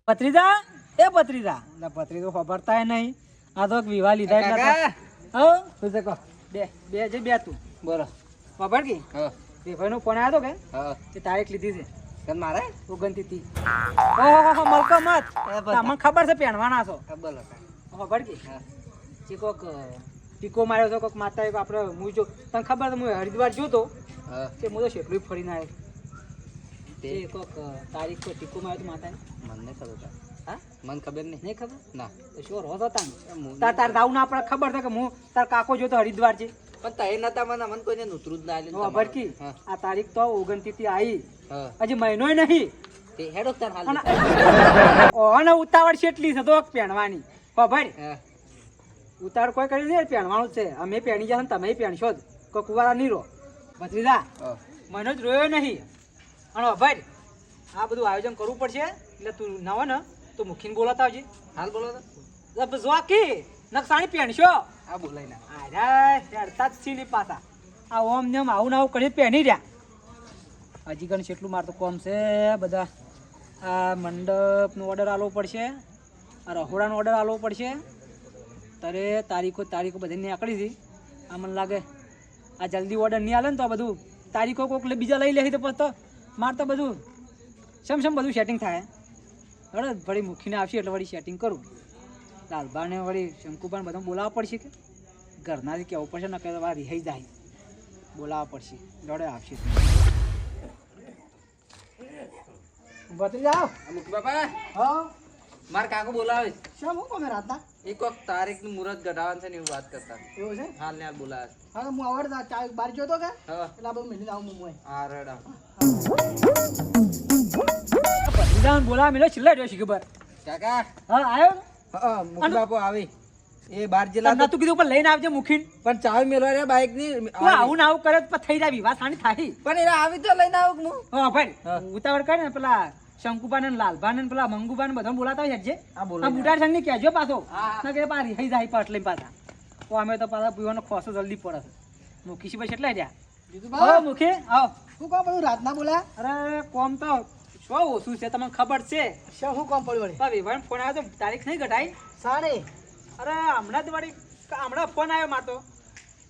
ભત્રીજા એ ભત્રીજા ભત્રીજો ખબરતા નહીં આ તો વિવાહ લીધા તું કહો બે જે બે તું બોલો ખબર કે ભાઈ નો ફોન આવ્યો કે તારીખ લીધી છે મારે 29 ઓહો મલકો મત તમને ખબર છે પહેણવાના છો ખબર કે જે કોક ટીકો માર્યો તો કોક માતા આપણે હું જો તને ખબર છે હું હરિદ્વાર જોતો તે હું તો શેટલું ફરીને આવ્યો તે કોક તારીખ કો ટીકો માર્યો તો માતાએ મને ખબર હા મને ખબર નહીં ખબર ના તો શું રોજ હતા તાર દાવ ના આપણે ખબર છે કે હું તાર કાકો જોતો હરિદ્વાર છે પણ તય નતા મને કોઈને નૂતરું જ ના આલે ખબર કી આ તારીખ તો 29 થી આવી હજી મહિનોય નહીં તે હેડો તાર હાલ ઓને ઉતાવળ કેટલી છે તો પહેણવાની ખબર ઉતાવળ કોઈ કરી દે પહેણવાનું છે અમે પહેણી જશે તમે પહેણશો જ કોઈ કુવારા નહીં રહો ભત્રીજા મહિનો જ રોયો નહીં અને ભાઈ આ બધું આયોજન કરવું પડશે એટલે તું નવો ને તો મુખીને બોલાતા આવજે હાલ બોલાતા જોકી નકસાણી પહેણશો આ બોલાય ના હેડતા જ સીની પાછા આ ઓમ ને આવું ને આવું કરી પહેણી રહ્યા હજી ગણ કેટલું મારતું કોમ છે બધા આ મંડપનો ઓર્ડર આલવો પડશે આ રહોડાનો ઓર્ડર આલવો પડશે તારે તારીખો બધી નીકળી હતી આ મને લાગે આ જલ્દી ઓર્ડર નહીં આલે ને તો આ બધું તારીખો કોઈક બીજા લઈ લે તો પછી તો મારે તો બધું સમ બધું સેટિંગ થાય બરાબર વળી મૂકીને આવશે એટલે વળી સેટિંગ કરું લાલબાને વળી શંકુબાને બધા બોલાવવા પડશે કે ઘરનાથી કહેવું પડશે ને કે રિહાઈ જાય બોલાવવા પડશે દોડે આવશે બત્રી જાઓ મુખી બાપા હા માર કાકો બોલાવે શું હું કોમે રાતના એક વખત તારીખનું મુહૂર્ત ગઢાવવાનું છે ને એવું વાત કરતા એવું છે હાલ ને હાલ બોલાવે હા હું આવડતા ચા બાર જોતો કે એટલે આ બધું મિલી આવું મુંબઈ હા રેડા બત્રીજાન બોલાવે મિલે છેલ્લે જો ખબર કાકા હા આવ્યો હા મુખી બાપુ આવી એ બાર જિલ્લા નતું કીધું પણ લઈને આવજે મુખીન પણ ચાવી મેલવા રે બાઈક ની આવું ના આવું કરે તો થઈ જાય વિવાહ સાની થાય પણ એ આવી તો લઈને આવું હું હા ભાઈ ઉતાવળ કરે ને પેલા શંકુબાન ને લાલબાન ને પેલા મંગુબાન બધા બોલાતા હોય છે આ બુટાર સંગ ની કહેજો પાછો ના કે પારી થઈ જાય પાટ લઈને પાછા તો અમે તો પાછા પીવાનો ખોસો જલ્દી પડે છે મુખી છે પછી એટલા રહ્યા હા મુખી આવ શું કામ બધું રાતના બોલા અરે કોમ તો શું ઓછું છે તમને ખબર છે શું કોમ પડ્યું વળી વિવાહ ફોન આવ્યો તો તારીખ નહીં ઘટાઈ સાડે અરે હમણાં જ વળી હમણાં ફોન આવ્યો મારતો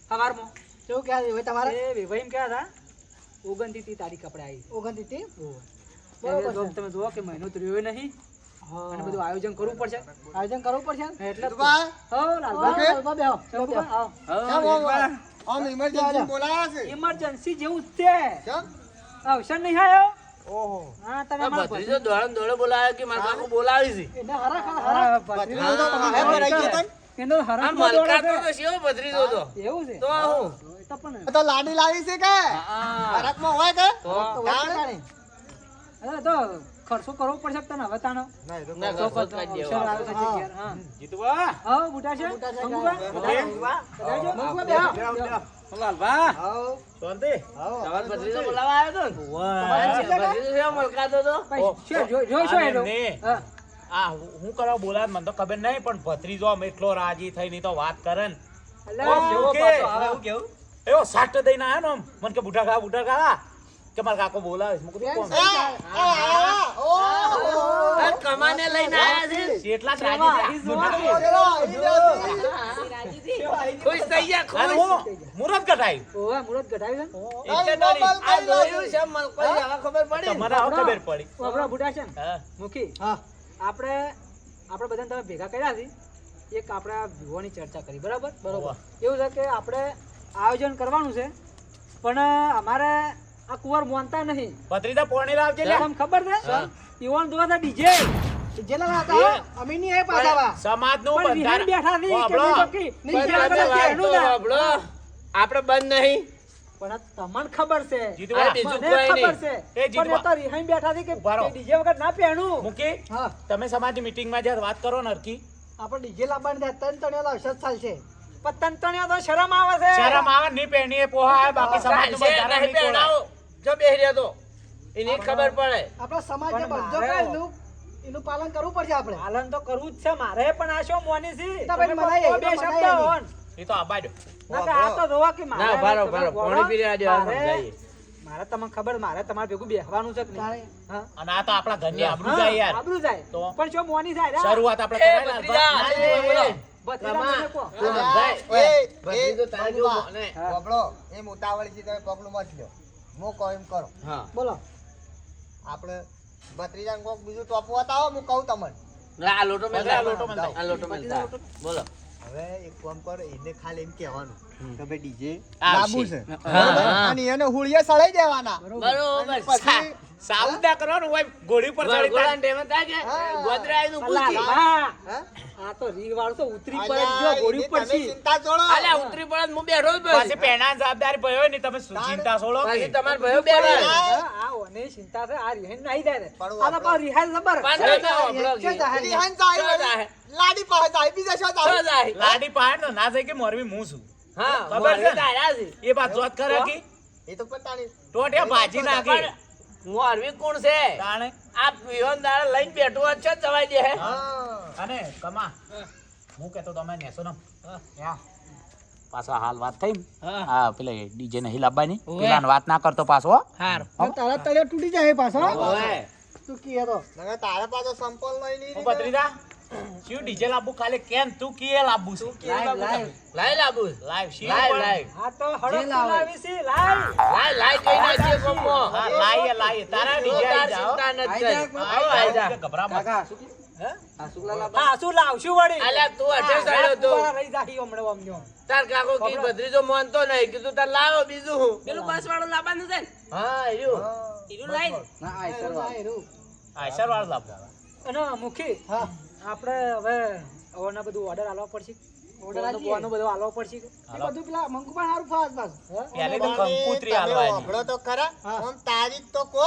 સવારમાં કેવું ક્યાં હોય તમારે એ વિવાહ એમ ક્યાં હતા 29 તારીખ આપણે આવી 29 તમે જુઓ કે મહિનો તો રહ્યો નહીં અને બધું આયોજન કરવું પડશે એટલે ઇમરજન્સી જેવું છે અવસર નહીં આવ્યો ઓહો હા તમે મારા ભત્રીજો દોડે બોલાવ્યો કે મારા કાકો બોલાવી છે એને હરા ભત્રીજો તો તમે ભરાઈ ગયા તા એનો હરા મલકાતો તો શિવ ભત્રીજો તો એવું છે તો હું તો લાડી લાવી છે કે ભારતમાં હોય કે તો અરે તો ખર્ચો કરવો પડશે તને હવે તાનો ના તો કરી દેવો હા જીતવા હા બુટા છે મંગુબા લાલબા હા શાંતિ સવાલ ભત્રીજો બોલાવા આવ્યો તો વાહ ભત્રીજો મલકાતો તો જો એનો આ હું કરવા બોલાવ મને તો ખબર નહીં પણ ભત્રીજો આમ એટલો રાજી થઈને તો વાત કરે ને કેવું એવો સાટ દઈને આવ્યો ને મને કે બુટા ખા કે મારા કાકો બોલાવે છે મુકું કોણ કમાને લઈને આયા છે એટલા રાજી ખુશ થઈ ગયા ખુશ મુરત કઢાઈ ઓવા મુરત કઢાઈ છે એટલે ડરી આ જોયું છે મને કોઈ હવે ખબર પડી તમારે હવે ખબર પડી આપણા બુડા છે હા મુખી હા આપણે બધાને તમે ભેગા કર્યા છે એક આપણા વિવાહની ચર્ચા કરી બરાબર એવું છે કે આપણે આયોજન કરવાનું છે પણ અમારે આ કુંવર મોનતા નહીં ભત્રીજા પોણી લાવજે લે તમને ખબર છે ઈવન દોતા ડીજે જેલા હતા અમે ની એ પાછાવા સમાજ નું બંધારણ બેઠા છે કે આપણે બંધ નહીં પણ તમને ખબર છે જીતવા બીજું કોઈ નહીં એ જીતવા તો રીહાઈ બેઠા છે કે ડીજે વગર ના પહેણું મુકી હા તમે સમાજની મીટિંગ માં જે વાત કરો ને અરકી આપણે ડીજે લાવવાનું દે તન તણ્યો અવસર ચાલશે પણ તન તણ્યો તો શરમ આવે છે શરમ આવે નહીં પહેણીએ પોહા બાકી સમાજ નું બંધારણ નહીં પહેણાવો જો બેહી રહ્યા તો એની ખબર પડે આપણા સમાજને બધો કાયનું એનું પાલન કરવું પડશે આપણે પાલન તો કરવું જ છે મારે પણ આ શું મોની છે તમે મનાય બે શબ્દ હોન એ તો આબાડ્યો ના આ તો જોવા કે મારે ના બારો પાણી પી રહ્યા જો સમજાય મારે તમને ખબર મારે તમારે ભેગું બેસવાનું છે કે નહીં? હા અને આ તો આપણા ઘરની આબરૂ જાય યાર. આબરૂ જાય તો? પણ જો મોની જાય રે. શરૂઆત આપણે કરાવી ને. ભત્રીજા મને કહો. બોલો આપણે ભત્રીજાને કોક બીજું ટોપું બતાવો, હું કહું તમને. આ લોટો મેલતા. બોલો. હવે એક કામ કરો, એને ખાલી એમ કહેવાનું કે ભાઈ ડીજે આવશે. લાંબુ છે, હા, બરોબર? હા. અને એને હુળિયા સળાઈ દેવાના. બરોબર. પછી સાઉથ ના કરવાનું હોય ઘોડી પર ચડી અલા, હા. હા? આ તો રીંગ વાળો તો ઉતરી પડે અલ્યા, જો ગોળી એની તમે પડશે. ચિંતા છોડો. પાછી પેણા જવાબદારી ભયો હોય ને તમે શું ચિંતા છોડો કે? આ ઓને ચિંતા છે આ રિહાઈ નહીં જાય રે. પણ આ તો પાછો રિહાઈ જબર. રિહાન જાય, લાડી પાસે જાય, બીજા શો જાય? લાડી પાડ તો ના જાય કે મોરબી હું છું ખબર છે ને? એ બાત જોત કરે કે એ તો પતાણી. ટોટિયા ભાજી નાખી તાણે. હા. અને કમા હું કેતો તમે નેસો ને પાછા હાલ વાત થઈ ને? હા પેલે ડીજે નહીં લાવવાની પેલા વાત ના કરતો પાછો હો. તારા તળિયો તૂટી જાય પાછો. તું કી હતો નકર તારા પાસે સંપલ નહીં હું ભત્રીજા શું ડીજે લાવવું ખાલી કેમ તું કીએ લાવવું છું લાઈવ શી આ તો હળદ લાવી છે લાઈ. હા લાઈએ તારા ડીજે આવી જાઓ ગભરામાં હા શું લાવશું વળી વાળા રહી જાહી હમણાં અમનો. આયસર વાળ લાવવો અને મુખી આપણે હવે ઓના બધું ઓર્ડર આલવા પડશે. ઓર્ડર આલવાનો બધું આલવો પડશે. એ બધું પેલા મંકુભાઈ હારું ફાસ પાસ. પહેલે તો કંકુત્રી આલવાની વાપરો તો ખરા. આમ તારીખ તો કો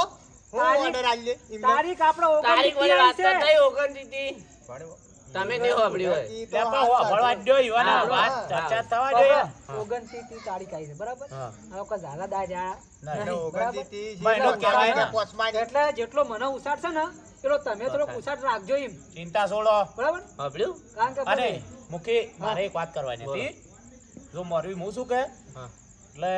હું તારીખ- ઓર્ડર આલી લે. તારીખ આપણે 29 છે. તમે નહીં હોબળી હોય ત્યાં પણ હોબળવા જ દો ઈવાના વાત ચર્ચા થવા જોઈએ 29 તારીખ આવી છે બરાબર. આ વખત ઝાલા દા જા ના, નહીં, બરાબર? મહિનો કહેવાય ને. પોસમાની. એટલે જેટલો મને ઉસાટ છે ને એટલો તમે થોડો ઉસાટ રાખજો એમ ચિંતા છોડો બરાબર. કારણ કે અને પછી મુખી મારે એક વાત કરવાની હતી જો મોરબી હું શું કે એટલે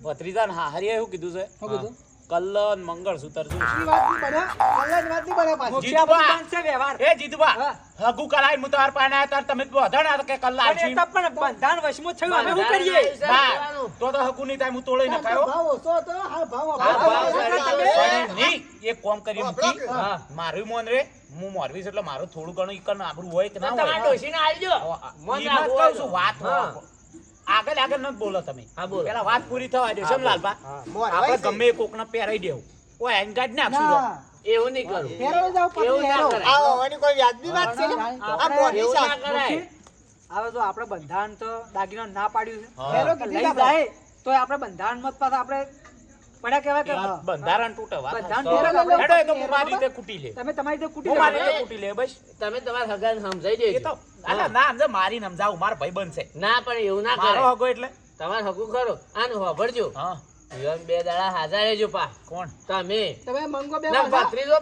ભત્રીજા ને હાહરીએ એવું કીધું છે શું કીધું? કલ્લન મંગળસૂત્ર શું ઈ વાત ની બને કલ્યાણ વાત ની બને પાછી. જીતુભા. મુખિયા બંધ છે વ્યવહાર. એ જીતુભા હા. હગુ કરાય હું તાર પાસે આયા તાર તમે વધાણા કે કલ્લા પણ એ તો પણ બંધાણ વશમાં થયું અમે શું કરીએ? તો હગુ નહીં થાય હું તોડી નખાયો ભાવ ઓછો હતો હાલ ભાવ હા, ભાવ ભાવ તમે- પણ નહીં, એક કોમ કરી મૂકી. હા. મારું મોન રે હું મોરવી છું એટલે મારું થોડું ઘણું ઈકન આબરૂ હોય કે ના હોય તમારા ડોશીને આલજો. ઈ વાત કહું છું, વાત આગળ નથી બોલો તમે પેલા વાત પૂરી થવા દો સમલાલભા આપણે ગમે એ કોકને પહેરાઈ દેવું કોઈ એન્ગાજ નાખશું તો. ના. એવું નહીં કરું હેરો જાવ પછી એવું ના હેરો. કરાય. આ હોવાની કોઈ વ્યાજબી વાત છે? આ મોટી એવું ના સાથ. કરાય. હવે જો આપણે બંધારણ તો દાગીનો ના પાડ્યું છે હા. હેરો કીધી લઈ જાય તો આપણે બંધારણ મત પાછા આપણે પડ્યા કહેવાય કે આ બંધારણ તૂટે વાત બંધારણ તો. તૂટે. હેડો એ તો હું મારી રીતે કૂટી લે તમે તમારી રીતે કૂટી હું મારી નાખો. રીતે કૂટી લે બસ તમે તમારા હગાને સમજાઈ એ દેજો. તો અલા ના સમજે મારી સમજાવું મારો ભાઈ બનશે ના પણ એવું ના મારો કરાય. હગો એટલે તમારે હગું કરો આનું હોભળજો. હા ઈવન 2 દાડા હાજર રહેજો પા કોણ તમે તમે મંગો બે ના બાધા. ભત્રીજો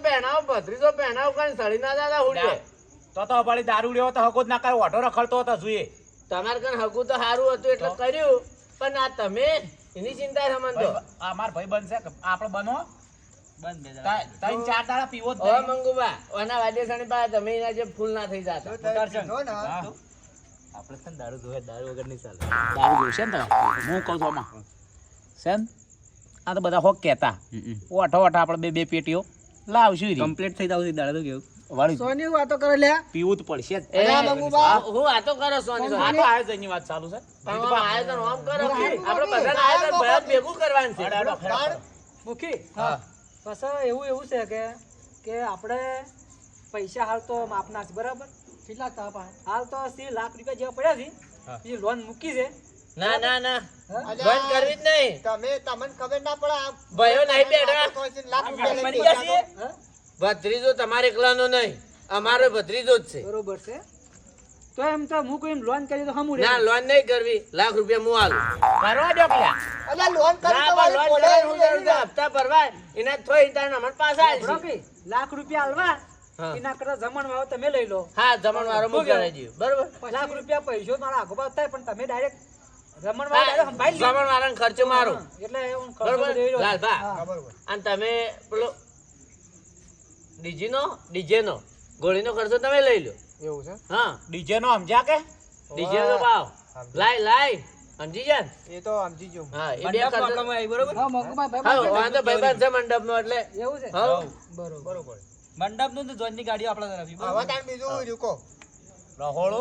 પહેણાવ કઈ સડી ના દાદા હુડે. તો વળી દારૂ લેવો તો હગો જ ના કરે ઓઢો રખડતો હતો જોઈએ તમારે કઈ હગું તો સારું હતું એટલે કર્યું પણ આ તમે એની ચિંતા સમજો. આ માર ભાઈ બનશે કે આપણે બનો ત્રણ ચાર દાડા પીવો જ હવે નહીં. મંગુબા ઓના વાદ્યસણી પાસે તમે એના જે ફૂલ ના થઈ જતા. જો ને, હા. આપણે છે ને દારૂ જોવે દારૂ વગર નહીં ચાલે. દારૂ જોશે ને તમે હું કહું છું આમાં સેન આ તો બધા હોક કહેતા ઓઠો આપણે બે પેટીઓ લાવશું કમ્પ્લીટ થઈ જાવ દાડા તો કેવું વાળી સોની વાતો કરે લે પીવું તો પડશે જ. એ, અલા મંગુબા. હું વાતો કરો સોની આ તો આયોજનની વાત ચાલુ છે પણ આમ આયોજન આમ કરો કે આપણે બધાને આયોજન ભેગું ભેગું કરવાનું છે. હેડો, હેડો, હેડો. મુખી હા. પાછા એવું છે કે આપણે પૈસા હાલ તો માપના છે બરાબર. કેટલા હતા પાસે? હાલ તો 80 લાખ રૂપિયા જેવા પડ્યા છે હા. એ લોન મૂકી છે ના ના ના હા? બંધ કરવી જ નહીં. તમને ખબર ના પડે આ ભાઈઓ નહીં બેઠા. લાખ રૂપિયા મરી લઈ ગયા છીએ? હા? ભત્રીજો તમારે એકલાનો નહીં અમારો ભત્રીજો જ છે. બરોબર છે તો એમ તો હું કોઈ લોન કરી તો હમું ના લોન નહીં કરવી લાખ રૂપિયા હું આલું. કરવા દો પેલા. અલ્યા લોન કરી ના તો પણ વાળી લોન પોલે કરે હું જરૂર છે. હપ્તા ભરવાય એના થોઈ તારે અમારે પાછા આલશે. લાખ રૂપિયા હાલવા હા. એના કરતા જમણ વાળો તમે લઈ લો. હા જમણવારો હું કરાવી દઉં. બરોબર લાખ રૂપિયા પૈસો મારા આગોપાછ થાય પણ તમે ડાયરેક્ટ રમણવાળા દાડો સંભાળી લે. જમણવાળાનો ખર્ચો મારો એટલે હું ખર્ચો બરોબર બધો એ રહ્યો. લાલભા હા, બરોબર. અને તમે પેલો ડીજે નો ગોળીનો ખર્ચો તમે લઈ લો એવું છે હા ડીજે નો સમજ્યા કે ડીજે નો ભાવ લાય સમજી જા ને? એ તો સમજી ગયો હું. હા એ બે ખર્ચો હા, મોંઘુભાઈ, હા ભાઈ, વાંધો ભાઈબંધ છે મંડપનો એટલે એવું છે? હા બરોબર મંડપનું તો જોઈનની ગાડીઓ આપણા તરફથી, બરોબર? હવે તાણ બીજું રૂકો રહોળો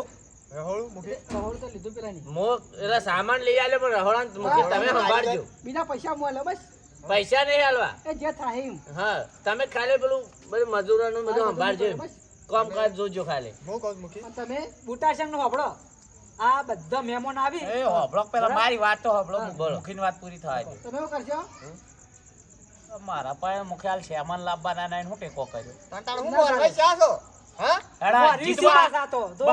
રહોળું મૂકી કહોડ તો લીધું પેલાની. મો એટલે સામાન લઈ આલે પણ રહોળા મૂકી તમે સંભાળજો બીજા પૈસા મળે બસ પૈસા નહીં હાલવા એ જે થાય એમ. હા તમે ખાલી પેલું બધું મજૂરોનું બધું હા, સંભાળજો બસ. કામકાજ જોજો ખાલી હું કહું છું મૂકી અને તમે બુટાશંકનું સાંભળો. આ બધા મહેમાન આવી એ હોભળો પેલા મારી વાત તો હોભળો હા. બોલો. મુખીની વાત પૂરી થવા દે તમે શું કરશો? મારા પાસે મુખ્યાલ સામાન લાવવાના નહીં હું ટેકો કર્યો તાણ તાણ હું બોલવાય ક્યાં છો હા હેડા, મારી જીતવા. સીધા સાતો. જો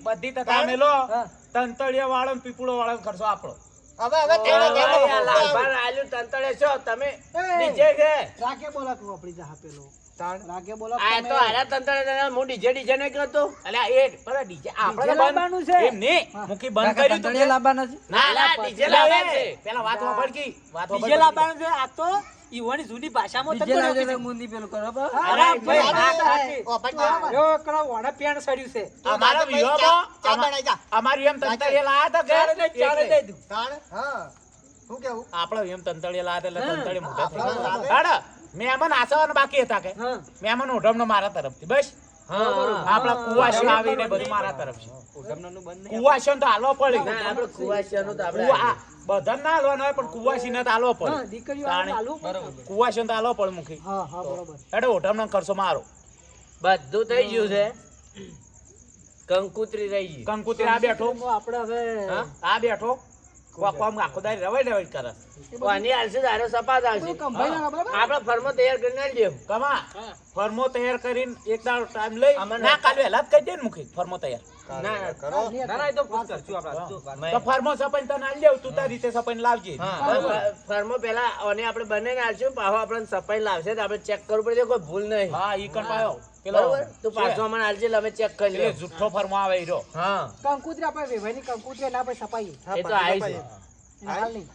બધી તો તમે લો હા. તંતળિયા વાળો ને પીપળો વાળો ખર્ચો આપણો હવે લાલભાઈ આલ્યું તંતળે છો તમે એ. ડીજે કે રાગે બોલા તું આપણી જા પેલો. તાણ રાગે બોલા આ તમે. તો આરા તંતળે હું ડીજે નહીં કરતો અલ્યા એ પેલા ડીજે આપણે ડીજે તો લાવવાનું છે. બંધ એમ નહીં મુખી બંધ કર્યું તું કે? ના ડીજે લા, લાવે એ, છે પેલા વાત વાપરકી વાત ડીજે લાવવાનું છે. આ તો ઈવોની જૂની ભાષામાં તંત્ર નાખી છે. અરે ભાઈ, અરે, વાત રાખી. ઓ, પણ જો એકલો વણે પેણ સડ્યું છે. અમારા ભાઈ, વિવાહમાં ચા બનાવી જા. અમારી એમ તંતળિયા લાયા હતા કે ચાલે દઈ દઉં. તાણ હા શું કેવું આપણે એમ તંતળિયા લાયા હતા એટલે તંતળી મોટા થઈ આપણે ગયા લાવે. હેડા, મહેમાન આસવાના બાકી હતા કે હા. મહેમાન ઓઢમનો મારા તરફથી બસ હા આપણા કુવાસી આવીને બધું મારા તરફથી કુવાસીઓને તો હાલવો પડે ના આપણે કુવાસિયાનું તો આપણે કુવા- બધાને ના હાલવાનું હોય પણ કુવાસીને તો હાલવો હા, પડે દીકરીઓ તાણે. આલુ પડે. કુવાસીઓને તો હાલવો પડે મુખી હા, હા, બરોબર. હેડો ઓઢમનો ખર્ચો મારો બધું થઈ ગયું છે કંકુતરી રહી ગઈ કંકુતરી આ બેઠો આપણે હવે હા? આ બેઠો કોમ આખો દાડી રવાઈ કરે કોની હાલશે તારો સપાત હાલશે બધું કંભાઈ ના બરાબર? આપણે ફર્મો તૈયાર કરીને આલી દેવું કમા ફર્મો તૈયાર કરીને એક દાડો ટાઈમ લઈ અમને- ના કાલે વહેલા જ કરી દે ને મુખી ફર્મો તૈયાર ના કરો તો ફર્મો સપાઈને તને આલી દેવું તું તારી રીતે સપાઈને લાવજે ફર્મો પેલા અને આપણે બંને આલશું પાછો આપણને સફાઈ લાવશે તો આપણે ચેક કરવું પડશે કોઈ ભૂલ નહીં હા ઈ કણ પાયો બરોબર તું પાછો અમને આલજે એટલે અમે ચેક કરી પેલો લઈએ જુઠ્ઠો ફર્મો આવે ઈરો હા કંકુતરી આપણે વેવાઈની કંકુતરી ના આપણે સપાઈએ. એ તો આવી છે એને હાલ નહીં.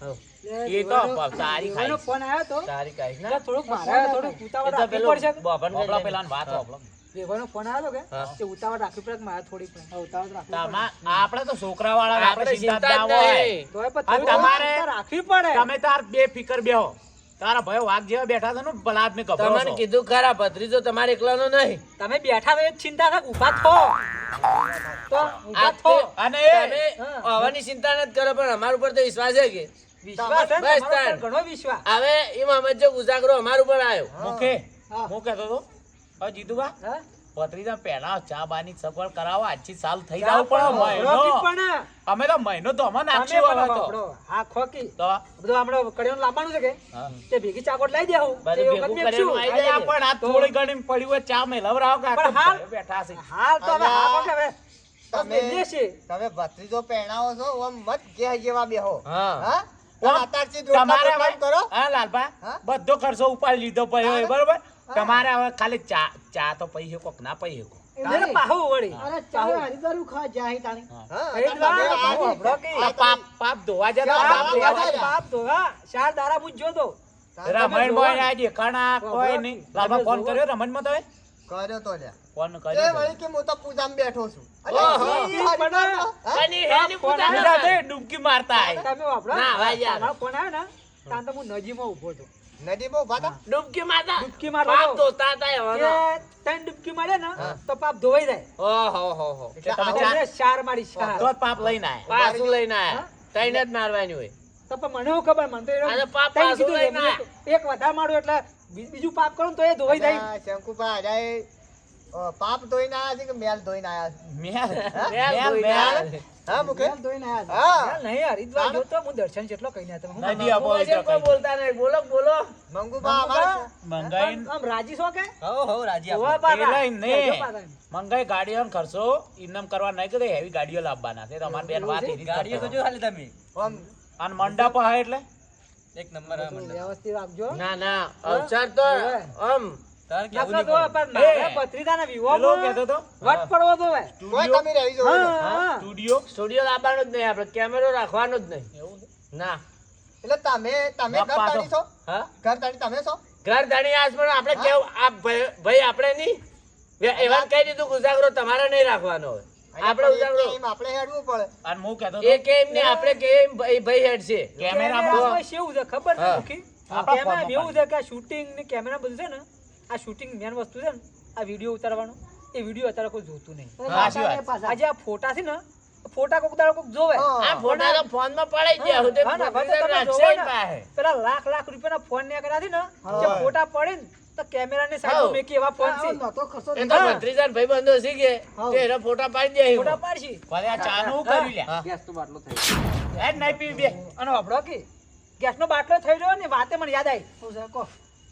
એ તો તારી વેવાઈનો ખાઈ ફોન આવ્યો તો તારીખ આવી એટલે થોડુંક મારે થોડુંક ઉતાવળ એ તો રાખવી પેલો પડશે. બોબન હોભળો પેલાની વાત હોભળો. વેવાઈનો ફોન આવ્યો તો હા. કે તે ઉતાવળ રાખવી પડે કે મારે થોડીક ઉતાવળ રાખવી પડે. આપણે તો છોકરા વાળા આપણે આપણે ચિંતા ચિંતા જ જ ના હોય નહીં. તોય પણ અને થોડીક તમારે- ઉતાવળ રાખવી પડે. તમે તાર બે ફિકર બેહો તારા ભાઈ વાઘ જેવા બેઠા છે ને ભલા આદમી ગભરો તમને છો. કીધું ખરા ભત્રીજો તમારે એકલાનો નહીં તમે બેઠા તો એ જ ચિંતા થાય કે ઊભા થો. તો ઊભા થો. અને તમે આવવાની ચિંતા નથી કરો પણ અમારા ઉપર તો વિશ્વાસ છે કે વિશ્વાસ છે ને, બસ તમારા તાણ. ઉપર ઘણો વિશ્વાસ. હવે એમાં મજો ઉજાગરો અમારા ઉપર આવ્યો મુકે હા. હું કહેતો તો હવે જીતુભા હા? ભત્રીજા પહેલા ચા બાની સગવડ કરાવો આજથી સાલ થઈ ચા જાવ પણ રોકી મહિનો પણ. અમે તો મહિનો તો અમે તમે નાખશું પણ હવે તો વાપરો. હા, ખોકી. તો બધું આપણે કડિયાનું લાવવાનું છે કે હા. તે ભેગી ચાકોટ લઈ દેવું. બધું તે વખત ભેગું મેકશું. કરેલું આઈ અરે જાય. આ પણ આ થોડી ઘણી પડી હોય ચા મેં લવરાવો કે આ તો પણ હાલ- ઘરે બેઠા છે હાલ તો હવે હા કોકે હવે. તો તમે- મેલીએ છીએ. તમે ભત્રીજો પહેણાવો છો ઓમ મત ઘેર જેવા બેહો હા હા ઓમ આતારથી રોટલા તમારે બોટલા હવે કરો હા લાલભા હા? બધો ખર્ચો ઉપાડી લીધો પછી હા. બરોબર તમારે હવે ખાલી ચા ચા તો પૈ શકો કે ના પૈ શકો એને પાહું વળી. અરે પાહું. હા એ જ તમે વાત, આવો. પાહું હભળો કે. આ પાપ ધોવા જતા પાપ પાપ ધોવા ધોવા જતા. બાપ ધોવા. ચાર દાડા હું જ જોતો. રમણ બોય આ દેખાણા કોઈ નહીં લાલભા ફોન કર્યો રમણમાં તમે કર્યો તો લ્યા ફોન એ કર્યો વળી કે હું તો પૂજામાં બેઠો છું ઓહો. ઈ હરિદ્વારનો, હા? કની હેની પૂજા બીજા ના તો ડૂબકી મારતા આય. તમે વાપરો. ના, ભાઈ યાર. તમારો ફોન આવ્યો ને ત્યાં તો હું નજીમાં ઊભો હતો. નદીમાં ઉભા હતા? ડૂબકી માતા ડૂબકી મારવા પાપ દો. ધોતા હતા એવાનો. કે ત્રણ ડૂબકી મારે ને તો પાપ ધોવાઈ જાય. ઓહો હો હો એટલે તમે આવો. ચા- એટલે ચાર મારી ચાર. તો જ પાપ લઈને આયા પાછું લઈને આયા તઈને જ મારવાની હોય તો પણ મને શું ખબર મને તો એ આ તો પાપ ત્રણ પાછું કીધું લઈને એમને એક વધારે મારું એટલે બીજું પાપ કરું ને તો એ ધોવાઈ જાય. આ શંકુભા હજાએ, પાપ ધોઈને આયા છે કે મેલ ધોઈને આયા છે? મેલ મેલ મેલ ધોઈને મેલ આયા. હા મુકે મેલ ધોઈને આયા છે. હા. મેલ નહીં, હરિદ્વાર જોતો હું દર્શન જેટલો કહીને આવ્યો. તમે શું નદી આપો કોઈ જેમ કોઈ બોલતા નહીં બોલો બોલો મંગુભા અમારે મંગાઈ આમ રાજી છો કે રાજી ધોવા પાછા. એ લઈને નહીં. ધોવા પાછા. મંગાઈ ગાડીઓ ખર્ચો ઇનામ કરવા નહીં કે હેવી ગાડીઓ લાવવાના છે તમારે બેન વાત એવી જ કરતા. આમ અને મંડપ હોય એટલે બધું વ્યવસ્થિત રાખજો. ના ના અવસર તો આમ નકર તો પણ એ, મારા ભત્રીજાના પેલો વિવાહમાં કહેતો તો વટ પડવો તો હોય. કોઈ કમી રહી જો હા, હા. સ્ટુડિયો સ્ટુડિયો લાવવાનો જ નહીં આપણે કેમેરો રાખવાનો જ નહીં ના એટલે તમે બાપા ઘર તાણી છો હા ઘર તાણી તમે છો ઘર ધણી આજ પણ આપણે કેવું આ ભાઈ આપણે નહીં એવા કહી દીધું કે ઉજાગરો તમારે નહીં રાખવાનો હોય આપણે ઉજાગરો આપણે હેડવું પડે અને હું કહેતો એ કેમ ને આપણે કેમ ભાઈ હેડ છે કેમેરામાં કેવું છે ખબર છે હા. મુખી? આપણા કેમેરામાં ફોનમાં એવું છે કે આ શૂટિંગ ને કેમેરા બધું છે ને આ શૂટિંગ મેન વસ્તુ છે ને આ વિડીયો ઉતારવાનો એ વિડીયો અત્યારે કોઈ જોતું નહીં સાચી વાત. આજે આ ફોટા છે ને ફોટા કોક દાડો કોક જોવે હા. આ ફોટા તો ફોન માં પડી ગયા હું તે હા, ના, ભાઈ, તો તમે રાખશે જોવો જ ને. પાસે. પેલા લાખ રૂપિયાના ફોન ને કર્યાથી ને હા. જે ફોટા પડે ને તો કેમેરાની હા. સાઈડમાં મેકી એવા ફોન છે એ તો ભત્રીજા ને ભાઈબંધો શીખે હા. તે એના ફોટા પાડી દે ફોટા પાડશી ભલે આ ચાનું કર્યું લ્યા હા. એ જ નહીં પીવી બે અને હબળો કે ગેસનો બાટલો થઈ રહ્યો ને વાતે મને યાદ આવી શું છે કહો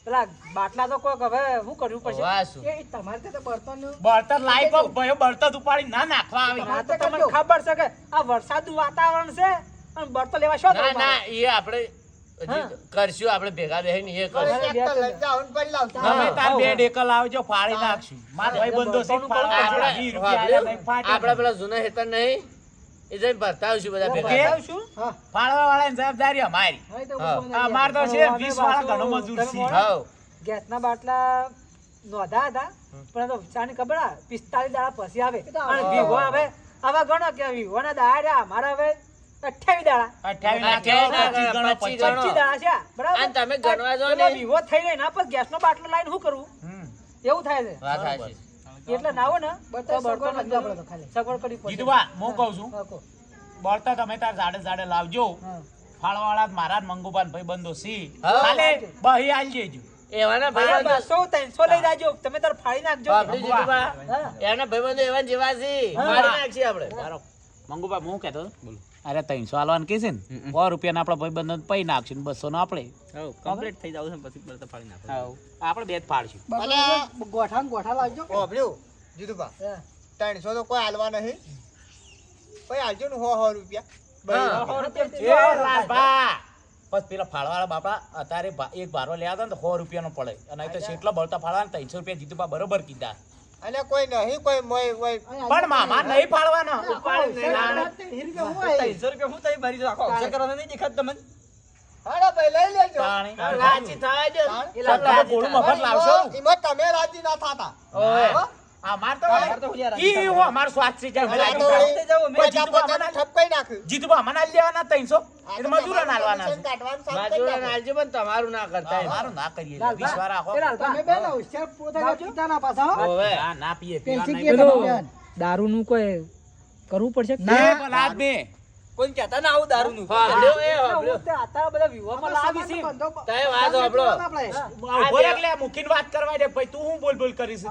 પેલા બાટલા તો કોક હવે શું કરવું પડશે વાહ, શું? એ તમારે ત્યાં તો બળતણનું બળતર લાઈ કોક ભાઈઓ બળતર ઉપાડી ના નાખવા આવી આ તો તમને ખબર છે કે આ વરસાદનું વાતાવરણ છે અને બળતણ લેવા શું ના તમારે? ના એ આપણે હજી હા. કરશું આપણે ભેગા બેહીને એ અરે, કરશું ટ્રેક્ટર લઈને જાઓ ને ભરી લાવજો. તમે તાર હા. બે ડેકલ આવજો ફાડી નાખશું મારા ભાઈ બંધો છે બળતણનું ફાડવા 20 રૂપિયા આલ્યા તો ફાટી આપણે પેલા જૂના હેતર નહીં એ જઈને ભરતા આવશું બધા ઓકે. ભેગા બતાવશું? હા. ફાળવા વાળાની જવાબદારી અમારી હા, એ તો હા. હું આ માર તો છે 20 વાળા ઘણો મજૂર તમે છે મોડો? હાવ ગેસના બાટલા નોંધા હતા પણ તો ચાની ખબર આ 45 દાડા પછી આવે અને વિવો આવે હવે ગણો કે વિવોના દાડા અમારા હવે 28 દાડા 28 ના કેવો 25 ગણો 25 દાડા છે આ, બરાબર અને તમે ગણવા જાઓ પેલો ને. વિવો થઈ જાય ના પછી ગેસનો બાટલો લાઈને શું કરવું એવું થાય છે વાત સાચી. એટલે ના હોય ને તો બળતણ જ સગવડ કરી પડશે. જીતુભા હું કહું છું હા, કહો. બળતર તમે તાર જાડે જાડે લાવજો હા. ફાળવા વાળા મારા જ મંગુબાન ભાઈ બંધો સી હા. ખાલે બહી આલ જેજો એવાના ભાઈ, ભાઈબંધો 200 300 લઈ જાજો તમે તાર ફાડી નાખજો બાપજી જીતુભા, હા. એના ભાઈબંધો એવા ને જેવા છે હા. મારી નાખીએ આપણે મારો મંગુબા હું કહેતો હતો, અરે 300 આલવાનું કે છે ને 100 રૂપિયા આપણા ભાઈ બંધો પૈ નાખશું 200 નો આપણે કમ્પ્લીટ થઈ જાવ છે પછી બળતણ ફાડી નાખો. આપણે બે જ પાડશું અને ગોઠા લાવજો ઓભળ્યું, જીતુભા, 300 તો કોઈ હાલવા નહીં. કોઈ હાલજો ને 100 રૂપિયા. એ લાલભા બસ પેલા ફાળવાળા બાપા અત્યારે એક ભારો લેવા હતા ને તો 100 રૂપિયાનો પડે અને અહીં તો કેટલો બળતા ફાળવાના 300 રૂપિયા જીતુભા બરોબર કીધા અને કોઈ નહીં, કોઈ મોય પણ મામા નહીં ફાળવાનો હાલો ભાઈ લઈ લેજો. તાણી. રાજી થવા દો. તાણ. સર, તમે ગોળું મફત લાવશો એમાં તમે રાજી ના થતા. ઓય. હો? અમાર તો ઈ હું અમાર સ્વાસ્થ્ય છે આ તો વળી પ્રજાપતિનું ઠપકાઈ નાખ્યું. જીતુભા મને આલી લેવાના 300 આ એ તો મજૂરો તમારું આલવાના commission કાઢવાનું ચાલુ કરી બાજુવાળાને નાખ્યું. આલજો પણ તમારું ના કરતા એમ. મારું ના કરીએ વિશ્વા રાખો ઓવે. ના ના પીએ પીવા નહીં દારૂ નું કોઈ કરવું પડશે ના ભલા આદમી કોઈ કહેતા ના આવું દારૂનું. હાંભળ્યો એ હાંભળ્યો. અત્યારે બધા વિવાહમાં લાવી છે તય વાત હાંભળો. ઉભો રાખ લે મૂકીને વાત કરવા દે ભાઈ તું હું બોલ કરીશ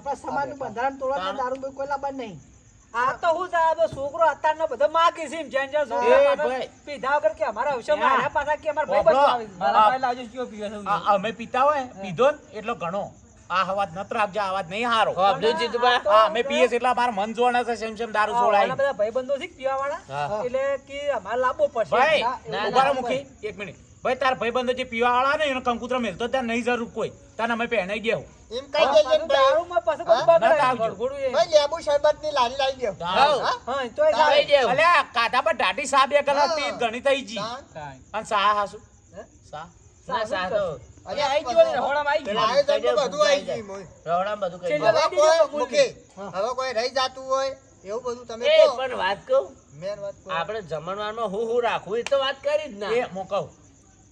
આ તો હું છે, આ બધો છોકરો અત્યારનો બધો માગે છે એમ જ્યાં જ્યાં એ છોકરા ભાઈ. પીધા વગર કે અમારા અવસર યા. માર્યા પાછા કે અમારા ભાઈ બાબરો. બધું આવી મારા ભાઈ લાવજો કયો પીવે છે. અમે પીતા હોય પીધો ને એટલો ઘણો આ અવાજ નત રાખજો આ અવાજ નહીં હારો હાંભળ્યું જીતુભા? હા અમે પીએ છીએ એટલે અમાર મન જોવાના છે સેમ દારૂ આના છોડાય બધા ભાઈબંધો છે પીવા વાળા હા. એટલે કે અમારે લાવવો પડશે ભાઈ ના, ઉભા રહો ના, મૂકી એક મિનિટ ભાઈ તાર ભાઈબંધો જે પીવા વાળા ને એનો કંકુતરો મેલતો ત્યાં નહીં જરૂર કોઈ તને અમે પહેણાઈ દેવું એમ કહી દેજો ને ભાઈ. દારૂમાં પાછું બધું હા? બગડે, નત આવજો. ગળગોળું એ. ભાઈ લેબુ શરબતની લારી લાવી દ્યો. તાવ. હા? હા, તોય તાવ. ચાલે. લઈ દેવું. અલ્યા કાઢા પર ઢાટી સા 2 કલાક હા. પી ઘણી થઈ જી તાણ. અને સા હાસુ હે? સા ના, સાધો. અરે આઈ ગયો ને, રહોડામાં આઈ ગયો. આયોજનનું બધું આવી ગયું મોય. રહોડામાં બધું કહી છેલ્લે દો. હવે કોઈ મૂકી. હવે કોઈ રહી જાતું હોય એવું બધું તમે એ કહો. પણ વાત કહું મેન વાત કહો. આપણે જમણવારમાં હું રાખવું એ તો વાત કરી જ ના એ મો કહું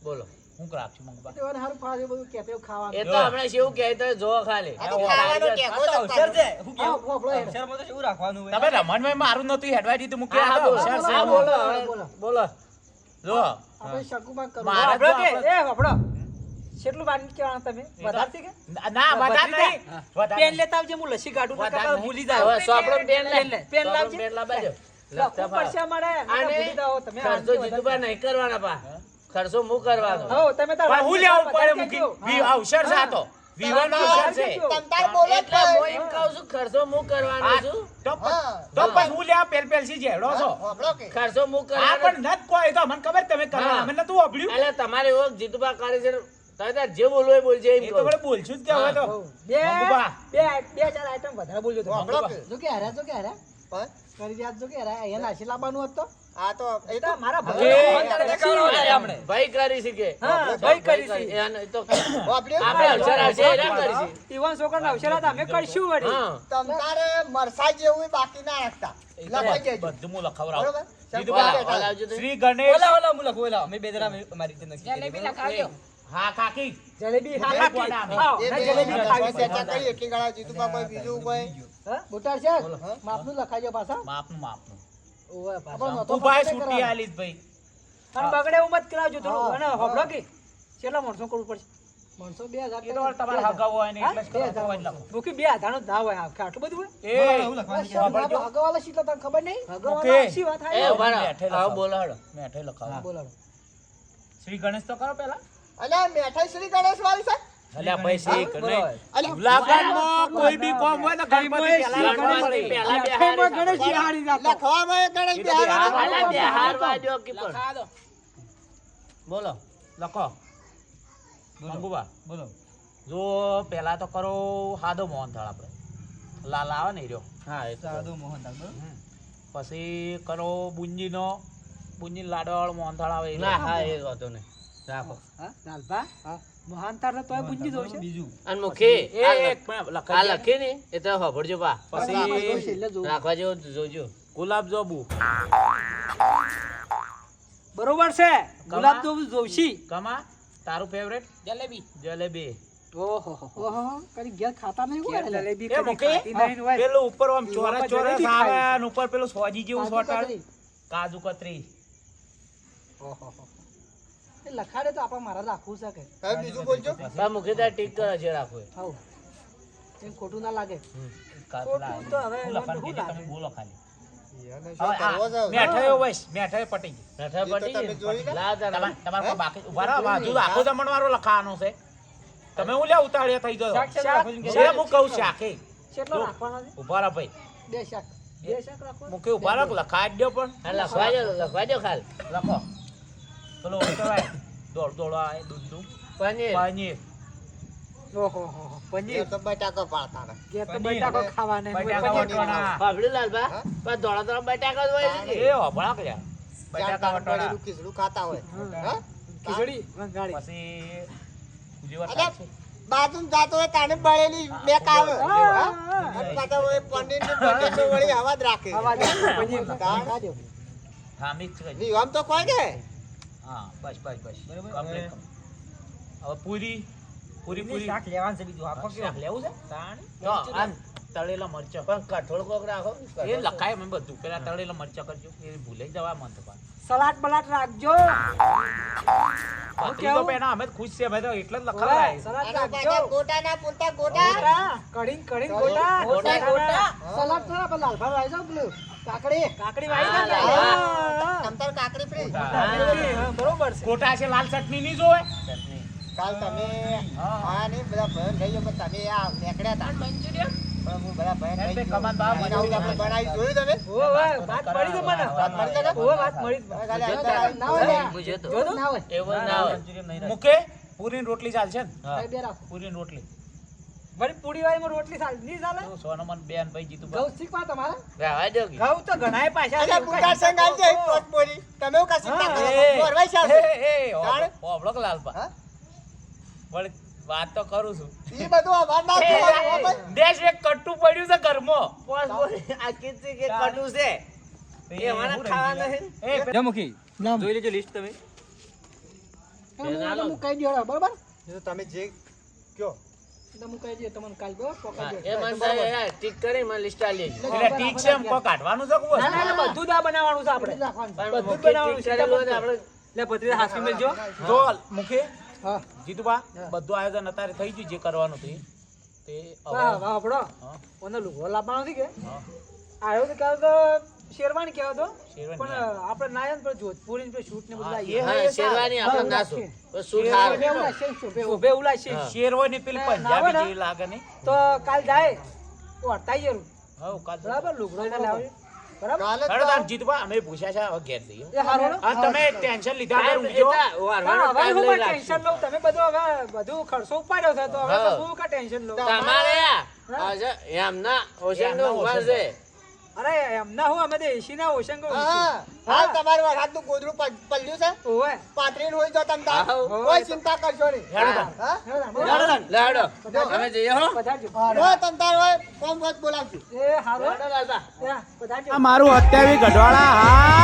બોલો હું રાખશું મંગવા એ તો હમણાં શેવું કહે તો જો ખાલી આ તો ખાવાનો ટેકો આ તો છે અવસર છે. તારો. શું કેવું? અવસરમાં તો શું રાખવાનું હોય? તમે રમણમાં મારું નતું હેડવાઈ દીધું મૂકી હા, આ તો બોલો. અવસર છે. હા, બોલો હવે. બોલો જો મારા વાપરો જો કે? આપણે- એ વાપરો. કેટલું વાર કહેવાના તમે? વધારથી કે? ના વધારે નહીં વધારે પેન લેતા આવજે, હું લસ્સી કાઢું નકર વધારે તમે નહીં. ભૂલી જાઓ. હવે સોપડો પેન લે પેન સોપડો લાવજે. પેન લાવજો. લખવું પડશે અમારે. નકર આને ભૂલી જાઓ તમે. ખર્ચો જીતુભા નહીં કરવાના પા ખર્ચો હું કરવાનો હો, તમે તાર પણ હું લેવું પડે વધારે મૂકી કહેજો. વી અવસર છે આ તો વિવાનો અવસર છે તમ તાર બોલો જ એટલે હું ભાઈ. એમ કહું છું ખર્ચો હું કરવાનો આ છું તો હા. પછી હું લેવા પેલ સી જેડો છો હોભળો કે? ખર્ચો હું આ કરવાનો પણ નત કોઈ તો મને ખબર તમે કરવા હા. અમે નતું ઓબળ્યું એટલે તમારે એવો જીતુભા કરે છે તમે તાર જે બોલવું હોય બોલજે એમ એ તો કહું. વળી બોલશું જ કે હવે તો બે મંગુબા. બે ચાર આઈટમ વધારે બોલજો તમે. હોભળો કે? પણ કરી આપજો કે અહીંયા નાસી લાવવાનું હતું આ તો એ તો મારા ભાઈ કરી શકે હા ભાઈ કરી છે એને તો વાપર્યું? આપણે અવસર આવશે એના કરીશું. ઈવન છોકરાના અવસર હતા અમે કરશું વળી હા તમતારે મરસા જેવું બાકી ના રાખતા લખાઈ દેજો. બધું હું લખાવડાવું. બરોબર? જીતુભા, બેઠા. લાવજો તો. શ્રી ગણેશ ઓલા ઓલા મુલક ઓલા અમે બે જરા મારી રીતે નક્કી હા કાકી જલેબી હા, ખાટી હા, આવો એ ના બે જલેબી જણા ખાવી છે ચર્ચા કરી એટલી ગાળા જીતુભા કોઈ બીજું કોઈ હા બોટાર છે માપનું લખાજો પાછા માપનું ઓય તું પાછા ભાઈ છૂટી આલીશ ભાઈ અને બગડે એવું મત કરાવજો થોડું અને હોબળો કે કેટલા માણસો કરવું પડશે માણસો 2000 એ તો તમારે હગાવ હોય ને એટલે જ કરો, તો જ લખો. મુકી 2000 નો ધાવ હોય આટલું બધું હોય એ હગવાલા શીખો તને ખબર નહીં ઓકે. હગવાલા શી વાત એ થાય ઉભા રહો. બેઠે આવો લખાવો. બોલો હેડો. મેઠે લખાવો. બોલાવો શ્રી ગણેશ તો કરો પેલા અને મેઠાઈ શ્રી ગણેશ વાળી છે અલ્યા ભાઈ શ્રી ગણેશ અલ્યા, લગનમાં કોઈ બી કોમ હોય તો ગણપતિ પહેલા લખવા પડે. પહેલા બે આખામાં ગણેશ બિહારી જાતો લખવામાં એ ગણેશ એ તો બિહાર બિહાર અલા, બિહારમાં દ્યો કે પણ. બોલો લખો મંગુબા બોલો જો પેલા તો કરો સાદો મોહનથાળ આપણે લાલ આવે ને ઈ રહ્યો. હા એ તો સાદો મોહનથાળ બરોબર પછી કરો બુંદીનો લાડવાવાળો મોહનથાળ આવે ઈ ના રહ્યો. હા એ વાંધો નહીં રાખો. હા લાલભા મહાન તાર તોય ગુંજી દો છે બીજું અને મુખી એક મિનિટ આ લખાઈ દે. લખી ને એ તો હોભળજો પા પછી એટલે જો રાખવા જેવું જોજો. ગુલાબ જાંબુ બરોબર છે ગુલાબ જાંબુ જોશી કમા તારું ફેવરેટ જલેબી ઓહો કરી ઘેર ખાતા નહીં હોય જલેબી એ કદી મૂકી. ખાતી નહીં હોય પેલું ઉપર આમ ચોરસ બાપા ચોરસ જલેબી આવે ખાય. અને ઉપર પેલું સોજી જેવું કાજુ સોટાડે કતરી. કાજુ કતરી ઓહો એ લખાડે તો આપણે મારા રાખવું છે કે હવે બીજું બોલજો પા મુખી તાર ટીક કરે છે રાખવું. હાઉ એમ ખોટું ના લાગે ખોટું તો હવે હું લખાણ શું કીધી, લાગે? તમે બોલો ખાલી એને હવે શું કરવો છે આ હવે? મેઠાઈઓ બસ મેઠાઈઓ પટી ગઈ. રઠા એ તો પટી તમે ગઈ. જોઈ ને? લાવ તાર. તમારે કોઈ બાકી ઉભા રહો આમાં હજુ આખું જમણવારો લખાવાનું છે તમે હું લ્યા ઉતાળ્યા થઈ જાઓ શાક જે હું કહું શાકે કેટલો રાખવાનો છે ઉભા રહો ભાઈ બે શાક રાખવાનો મૂકી ઉભા રહો લખાઈ દો પણ હા, લખવા દો ખાલી. લખો પેલો શું કહેવાય દોડ આવે દૂધનું પનીર. પનીર ઓહો પનીર એ તો બટાકો પાડતા ને. ઘેર તો પનીર. બટાકો ખાવાને બટાકા વટવાના. હોભળ્યું લાલભા? હા? પણ ધોળા ધોળા બટાકા જ હોય છે કે? એ હોભળા કર્યા ચાર બટાકા તાણ વટવાના. પડેલું ખીચડું ખાતા હોય હા? ખીચડી વંગાળી પછી ઉજીવર અલ્યા, થાય છે. બાથરૂમ જાતો હોય તાણે બળેલી બેક આવે હા? અને પાછા હોય પનીરની બટેટો વળી હવા જ રાખે આવા દે પનીર તાણ. ખા દો હા મિક્સ કરી વિવામ તો કોઈ કે હા બસ કમ્પ્લીટ હવે પૂરી શાક લેવાનું છે બીજું આપો શાક લેવું છે તો આમ તળેલા મરચા પણ કઠોળ કોક રાખો. એ લખાય મેં બધું પેલા તળેલા મરચા કરજો એ ભૂલે જવા મન તો પાછું. સલાડ બલાડ રાખજો બાકી તો પેલા અમે જ ખુશ છે અમે તો એટલે જ લખાવડાય. સલાડ અને રાખજો પાછા ગોટાના પૂરતા ગોટા ગોટા કઢીન ગોટા ગોટા. સલાડ થોડા પણ લાલભા વાઈ જાવ પેલું કાકડી વાઈ હા, દે લાલભા. તમતાર કાકડી ફ્રી હા, બરોબર છે ગોટા છે લાલ ચટણી નહીં જોવે કાલ તમે હા. આ નહીં બધા ભયન થઈ ગયો પણ તમે આ નીકળ્યા હતા પણ હું બધા ભયન એમ થઈ બે ગયો કમાન બા આવીને આવું આપણે બનાવી જોયું તમે ઓ વાહ વાત મળી તો મને વાત મળી તને? ઓ વાત મળી હવે ખાલી જો અંદર આવી. ના હોય હું જોતો. જો તો ના હોય એવું ના હોય. મૂકે પૂરીની રોટલી ચાલશે ને હા. બે રાખો પૂરીની રોટલી વળી પૂરી વાળી માં રોટલી સાલ નહીં ચાલે તો સોનમન બેન ભાઈ જીતું ઘઉં શીખવા તમારે રહેવા દો કે. ઘઉં તો ઘણાય પાછા અલ્યા, બુટા સંગ આવી જાય, પોત પોરી. તમે એવું કશું ના કરો. એ, મોરવાઈ છે આપણે. તાણ? ઓબળો કે લાલપા હા? વળી વાત તો કરું છું ઈ બધું અમાર ના જોવાનું, હો ભાઈ. દેશ એક કટ્ટું પડ્યું છે ઘરમાં પોસ બોલી આ કીધી કે કટું છે. એ અમારે ખાવા નહીં. એ જય મુખી નામ. જોઈ લેજો લિસ્ટ તમે હું કહી દઉં બરોબર એ તો તમે જે કયો એટલે હું કહી દઉં તમને કાલ બરોબર હા, પકડજો. એ મને થાય, યાર, ટીક કરી મને લિસ્ટ આલી લેજો. એટલે ઠીક છે એમ કો કાઢવાનું છે કોઈ ના ના ના, બધું દા બનાવવાનું છે આપણે પણ બધું જ મુખી બનાવવાનું ટીક છે કરેલું હોય તો આપણે એટલે પત્રી હાસી મેલજો જો મુખે હા જીતુબા બધું આયોજન અત્યારે થઈ ગયું જે કરવાનું હતું તે વાહ હવે વાહ આપણો હા, ઓનો લુગડો લાવવાનો છે કે હા. આવ્યો તો કહેતો શેરવાની કહેતો તો શેરવાની પણ આપણે ના આવ્યો ને પેલો જોધપુરી ને પેલો શૂટ ને બધું હા, લાવીએ. હા, શેરવાની આપણે હા, નાશું. નાખીએ. તો શું થાય? શોભે એવું લાગશે, શોભે એવું લાગશે. હા. શેરવાની પેલી ના, ના પંજાબી હોય ને? જેવી લાગે નહીં તો કાલ જાય તો હટાઈ જરું હવ કાલ બરાબર લુગડો એને લાવી બરાબર કાલે હેડો તો તાર જીતુબા અમે પૂછ્યા છે હવે ઘેર જઈએ એ હારું હા તમે ટેન્શન લીધા વગર ટાઈમ ઊંઘજો. એટલા વારવાનો હવે ટાઈમ હું લઈ પણ રાખશું. ટેન્શન લઉં તમે બધું હવે બધું ખર્ચો ઉપાડ્યો છે તો હવે હા. તો હું કા ટેન્શન લઉં તમારે આ, આ છે, એમના ઓશિંગનો એમના ઉંમર ઓશિંગનો. છે. અરે એમના હું અમે તો એસી ના ઓશંગો હા હાલ તમારું વરસાદનું ગોદડું પલ્યું છે ઓવે પાથરીને હોઈ જાઓ તમે તાર. હા. કોઈ ચિંતા કરશો નહીં હેડો હા? લે હેડો અમે જઈએ હો પધારજો હોય તમ તાર હોય કોમ વાત બોલાવશું એ હારો હેડો લાલબા પધારજો આ મારું 27 ગઢવાળા હા